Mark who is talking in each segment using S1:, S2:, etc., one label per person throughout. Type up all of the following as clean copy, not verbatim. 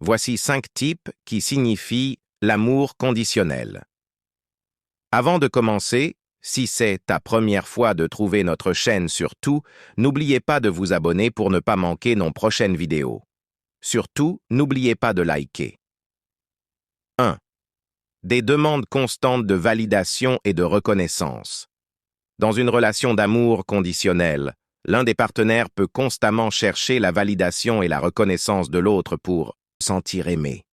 S1: Voici 5 types qui signifient l'amour conditionnel. Avant de commencer, si c'est ta première fois de trouver notre chaîne surtout, n'oubliez pas de vous abonner pour ne pas manquer nos prochaines vidéos. Surtout, n'oubliez pas de liker. 1. Des demandes constantes de validation et de reconnaissance. Dans une relation d'amour conditionnel, l'un des partenaires peut constamment chercher la validation et la reconnaissance de l'autre pour se sentir aimé.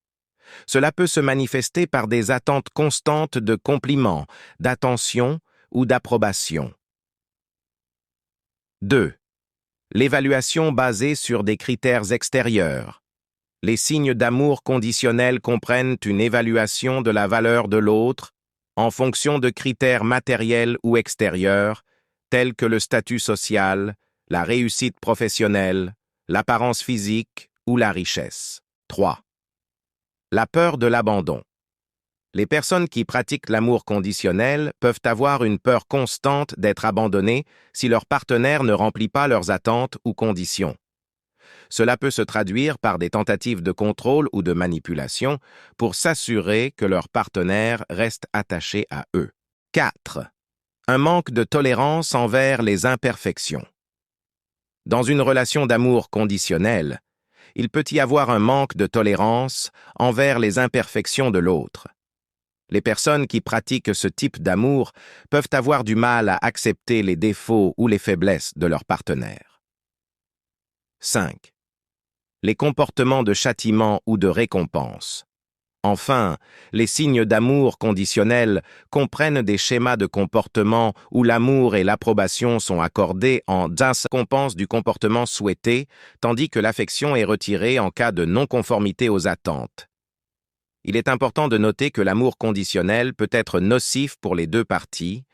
S1: Cela peut se manifester par des attentes constantes de compliments, d'attention ou d'approbation. 2. L'évaluation basée sur des critères extérieurs. Les signes d'amour conditionnel comprennent une évaluation de la valeur de l'autre en fonction de critères matériels ou extérieurs, tels que le statut social, la réussite professionnelle, l'apparence physique ou la richesse. 3. La peur de l'abandon. Les personnes qui pratiquent l'amour conditionnel peuvent avoir une peur constante d'être abandonnées si leur partenaire ne remplit pas leurs attentes ou conditions. Cela peut se traduire par des tentatives de contrôle ou de manipulation pour s'assurer que leur partenaire reste attaché à eux. 4. Un manque de tolérance envers les imperfections. Dans une relation d'amour conditionnel, il peut y avoir un manque de tolérance envers les imperfections de l'autre. Les personnes qui pratiquent ce type d'amour peuvent avoir du mal à accepter les défauts ou les faiblesses de leur partenaire. 5. Les comportements de châtiment ou de récompense. Enfin, les signes d'amour conditionnel comprennent des schémas de comportement où l'amour et l'approbation sont accordés en récompense du comportement souhaité, tandis que l'affection est retirée en cas de non-conformité aux attentes. Il est important de noter que l'amour conditionnel peut être nocif pour les deux parties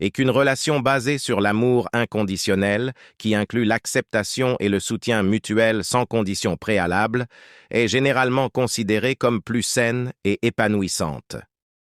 S1: et qu'une relation basée sur l'amour inconditionnel, qui inclut l'acceptation et le soutien mutuel sans condition préalable, est généralement considérée comme plus saine et épanouissante.